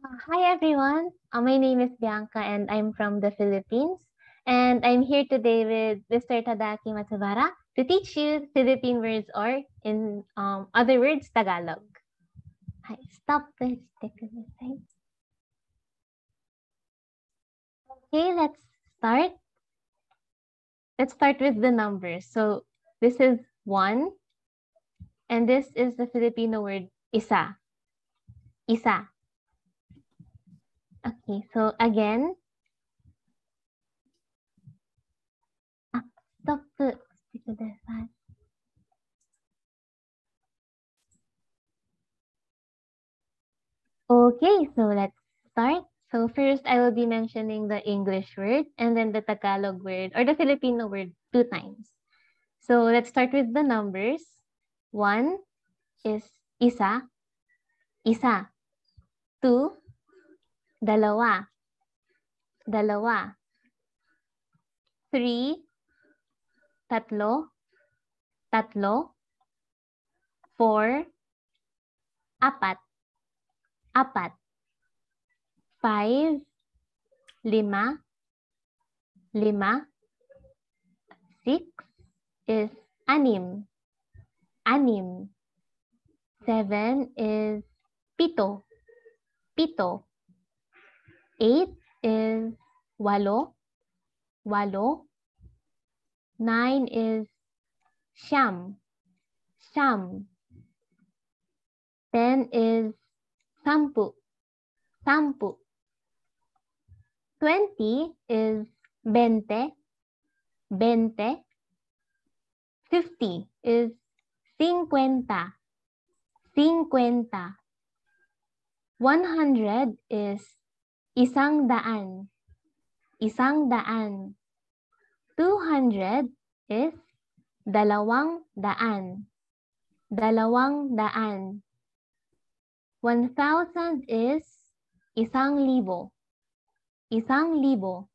Hi everyone, my name is Bianca and I'm from the Philippines. And I'm here today with Mr. Tadaki Matsubara to teach you Philippine words or in other words, Tagalog. Hi, stop this. Okay, let's start. Let's start with the numbers. So this is 1 and this is the Filipino word isa. Isa. Okay, so again, stop the Okay, so let's start. So first, I will be mentioning the English word and then the Tagalog word or the Filipino word 2 times. So let's start with the numbers. 1 is isa, isa. 2, dalawa, dalawa. 3, tatlo, tatlo. 4, apat, apat. 5, lima, lima. 6 is anim, anim. 7 is pito, pito. 8 is walo, walo. 9 is siyam, siyam. 10 is sampu, sampu. 20 is bente, bente. 50 is cincuenta, cincuenta. 100 is isang daan, isang daan. 200 is dalawang daan, dalawang daan. 1,000 is isang libo, isang libo.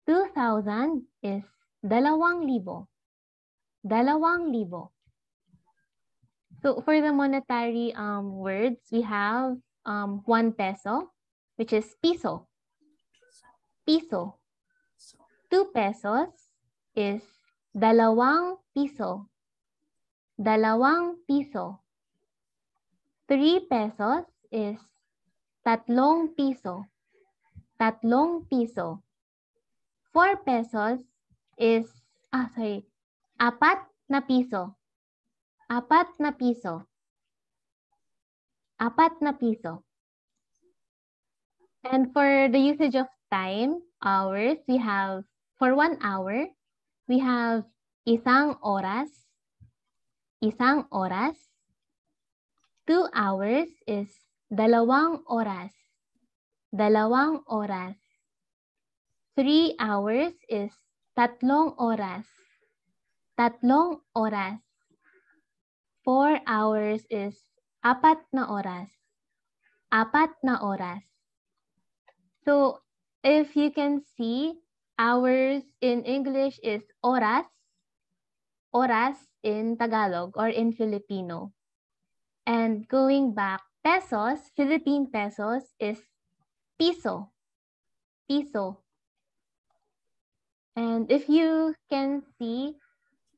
2,000 is dalawang libo, dalawang libo. So for the monetary words, we have 1 peso, which is piso, piso. 2 pesos is dalawang piso, dalawang piso. 3 pesos is tatlong piso, tatlong piso. 4 pesos is, apat na piso, apat na piso, apat na piso. And for the usage of time, hours, we have, for 1 hour, we have isang oras, isang oras. 2 hours is dalawang oras, dalawang oras. 3 hours is tatlong oras, tatlong oras. 4 hours is apat na oras, apat na oras. So if you can see, hours in English is oras, oras in Tagalog or in Filipino. And going back, pesos, Philippine pesos is piso, piso. And if you can see,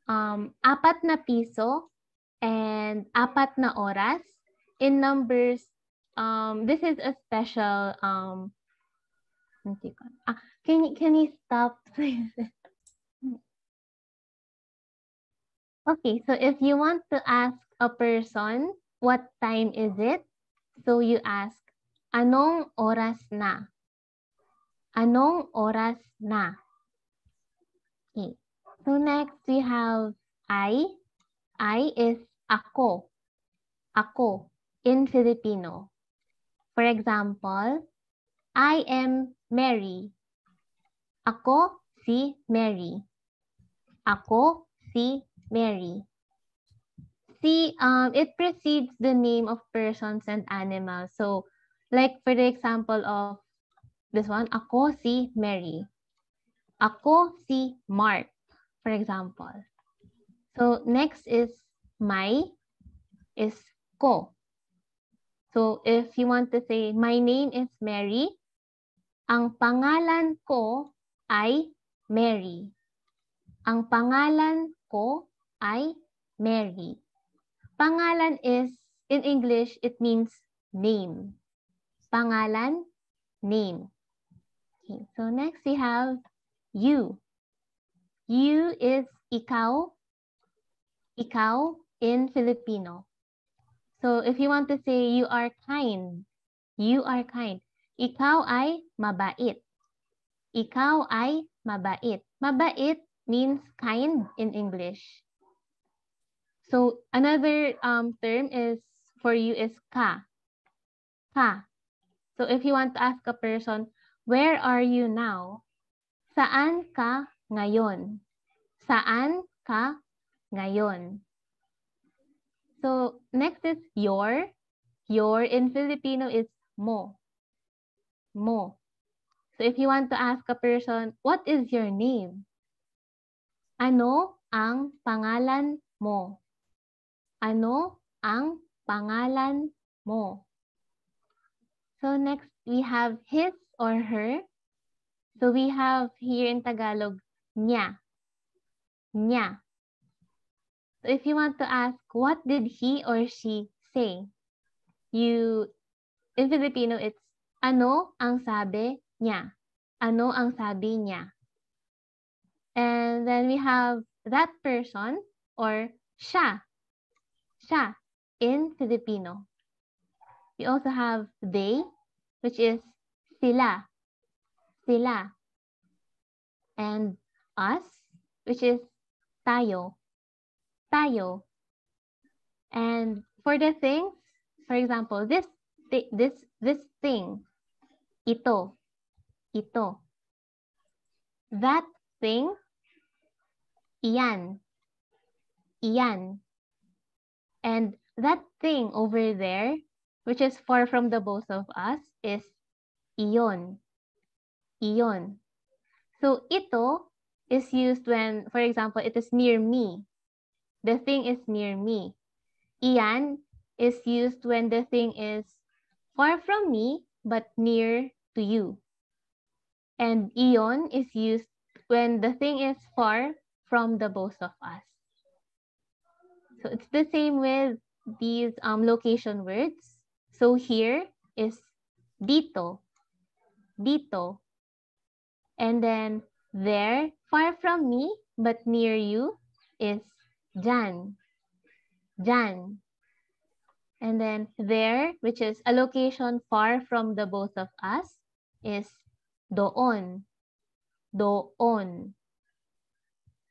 apat na piso and apat na oras in numbers, this is a special, can you stop please? Okay, so if you want to ask a person, what time is it? So you ask, anong oras na? Anong oras na? Okay. So next we have I. I is ako. Ako in Filipino. For example, I am Mary. Ako si Mary. Ako si Mary. See, it precedes the name of persons and animals. So, like for the example of this one, ako si Mary. Ako si Mark, for example. So, next is my, is ko. So if you want to say, my name is Mary, ang pangalan ko ay Mary. Ang pangalan ko ay Mary. Pangalan is, in English, it means name. Pangalan, name. Okay, so next we have you. You is ikaw, ikaw in Filipino. So if you want to say you are kind, you are kind. Ikaw ay mabait. Ikaw ay mabait. Mabait means kind in English. So another term is for you is ka. Ka. So if you want to ask a person, where are you now? Saan ka ngayon? Saan ka ngayon? So next is your. Your in Filipino is mo. Mo. So if you want to ask a person, what is your name? Ano ang pangalan mo? Ano ang pangalan mo? So next we have his or her. So we have here in Tagalog, niya. Niya. So if you want to ask, what did he or she say? In Filipino, it's ano ang sabi niya? Ano ang sabi niya? And then we have that person or siya. Siya in Filipino. We also have they, which is sila. Sila. And us, which is tayo. Tayo. And for the things, for example, this thing, ito. Ito. That thing, iyan. Iyan. And that thing over there, which is far from the both of us, is iyon. Iyon. So ito is used when, for example, it is near me. The thing is near me. Iyan is used when the thing is far from me but near to you. And iyon is used when the thing is far from the both of us. So it's the same with these location words. So here is dito. Dito. And then there, far from me but near you, is dyan. Dyan. And then there, which is a location far from the both of us, is doon. Doon.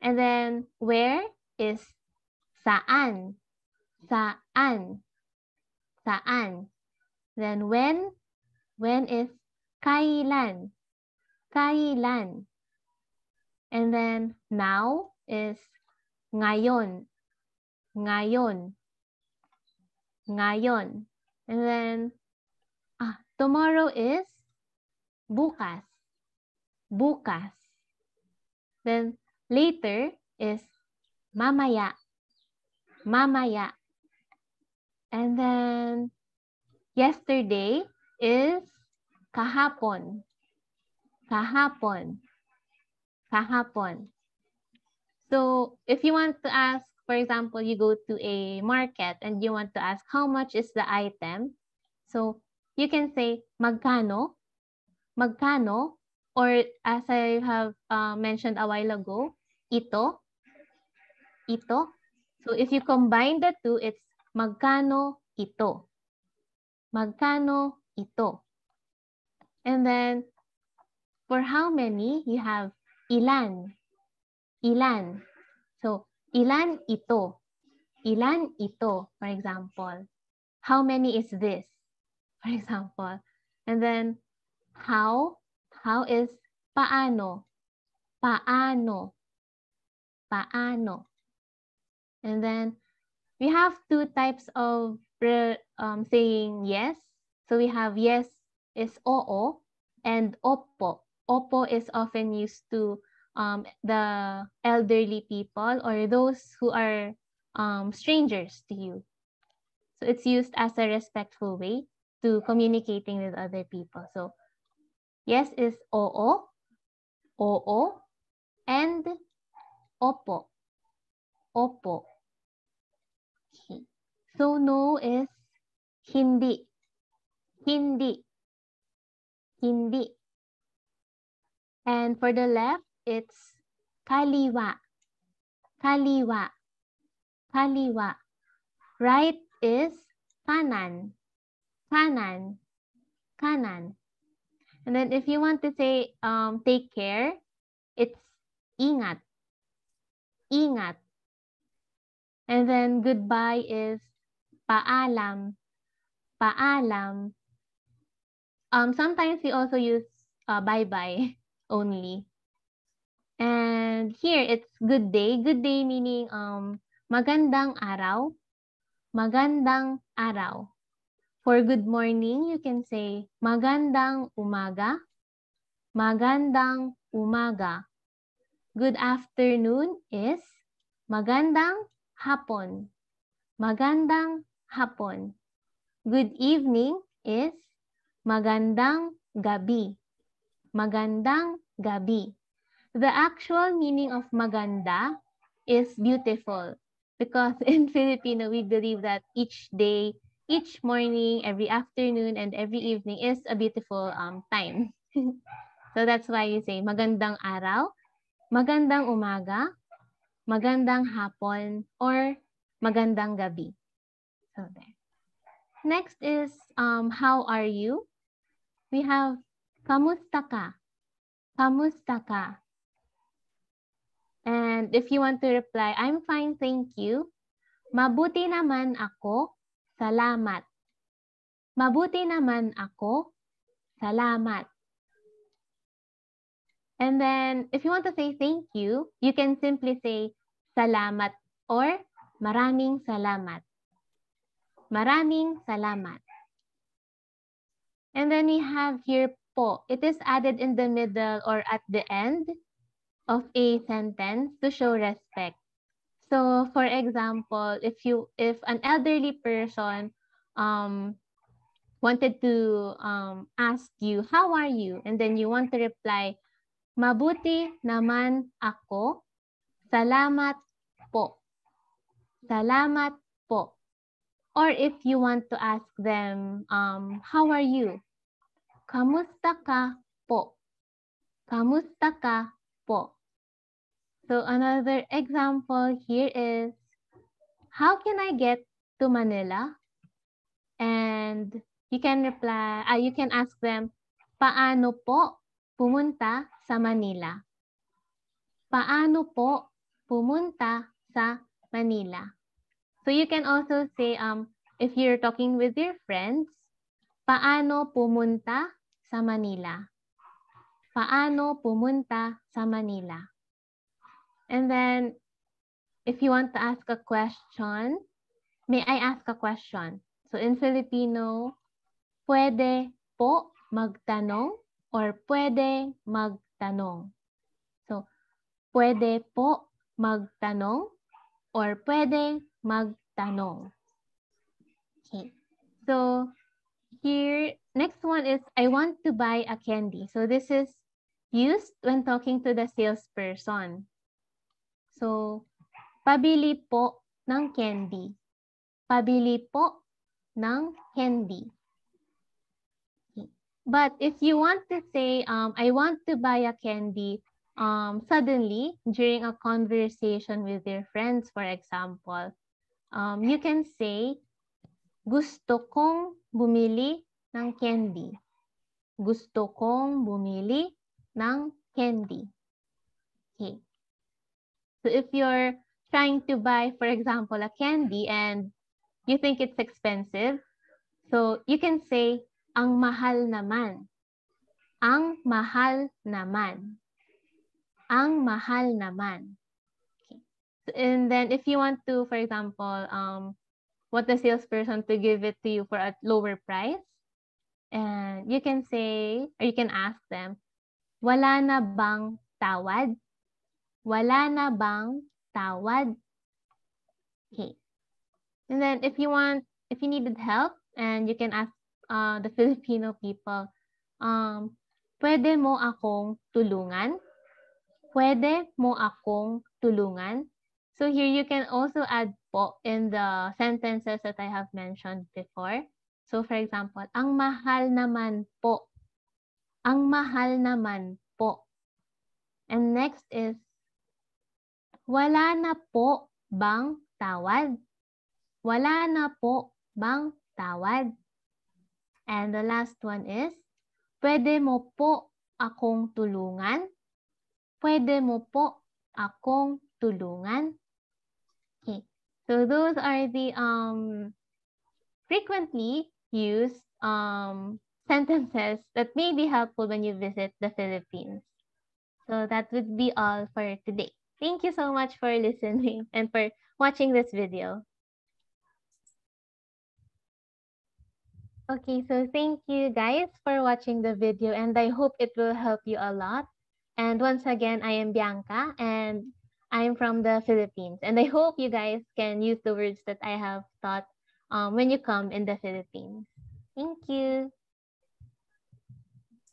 And then where is saan. Saan. Saan. Then when is kailan. Kailan. And then now is ngayon. Ngayon. Ngayon. And then tomorrow is bukas. Bukas. Then later is mamaya. Mamaya. And then yesterday is kahapon. Kahapon. Kahapon. So if you want to ask, for example, you go to a market and you want to ask how much is the item. So you can say magkano, magkano, or as I have mentioned a while ago, ito, ito. So if you combine the two, it's magkano ito. Magkano ito. And then for how many, you have ilan. Ilan. So ilan ito. Ilan ito, for example. How many is this, for example. And then how is paano. Paano. Paano. And then we have two types of saying yes. So we have yes is oo and opo. Opo is often used to the elderly people or those who are strangers to you. So it's used as a respectful way to communicating with other people. So yes is oo, and opo, opo. Okay. So no is hindi, hindi, hindi. And for the left, it's kaliwa, kaliwa, kaliwa. Right is kanan, kanan, kanan. And then if you want to say take care, it's ingat, ingat. And then goodbye is paalam, paalam. Sometimes we also use bye-bye only. And here it's good day. Good day meaning magandang araw, magandang araw. For good morning, you can say magandang umaga, magandang umaga. Good afternoon is magandang hapon, magandang hapon. Good evening is magandang gabi, magandang gabi. The actual meaning of maganda is beautiful because in Filipino, we believe that each day, each morning, every afternoon, and every evening is a beautiful time. So that's why you say magandang araw, magandang umaga, magandang hapon, or magandang gabi. So there. Next is how are you? We have kamusta ka? Kamusta ka? And if you want to reply, I'm fine, thank you. Mabuti naman ako, salamat. Mabuti naman ako, salamat. And then, if you want to say thank you, you can simply say salamat or maraming salamat. Maraming salamat. And then we have here po. It is added in the middle or at the end of a sentence to show respect. So, for example, if an elderly person wanted to ask you, how are you? And then you want to reply, mabuti naman ako, salamat po. Salamat po. Or if you want to ask them, how are you? Kamusta ka po? Kamusta ka po? So another example here is, how can I get to Manila? And you can reply, you can ask them, paano po pumunta sa Manila? Paano po pumunta sa Manila? So you can also say, if you're talking with your friends, paano pumunta sa Manila? Paano pumunta sa Manila? And then, if you want to ask a question, may I ask a question? So in Filipino, pwede po magtanong or pwede magtanong. So, pwede po magtanong or pwede magtanong. Okay. So, here, next one is, I want to buy a candy. So, this is used when talking to the salesperson. So, pabili po ng candy. Pabili po ng candy. Okay. But if you want to say, I want to buy a candy, suddenly, during a conversation with your friends, for example, you can say, gusto kong bumili ng candy. Gusto kong bumili ng candy. Okay. So if you're trying to buy, for example, a candy and you think it's expensive, so you can say, ang mahal naman. Ang mahal naman. Ang mahal naman. Okay. So, and then if you want to, for example, want the salesperson to give it to you for a lower price, and you can say, or you can ask them, wala na bang tawad? Wala na bang tawad? Okay. And then if you want if you needed help and you can ask the Filipino people, pwede mo akong tulungan? Pwede mo akong tulungan? So here you can also add po in the sentences that I have mentioned before. So for example, ang mahal naman po. Ang mahal naman po. And next is, wala na po bang tawad? Wala na po bang tawad? And the last one is, pwede mo po akong tulungan? Pwede mo po akong tulungan? Okay. So those are the frequently used sentences that may be helpful when you visit the Philippines. So that would be all for today. Thank you so much for listening and for watching this video. Okay, so thank you guys for watching the video and I hope it will help you a lot. And once again, I am Bianca and I'm from the Philippines. And I hope you guys can use the words that I have taught when you come in the Philippines. Thank you.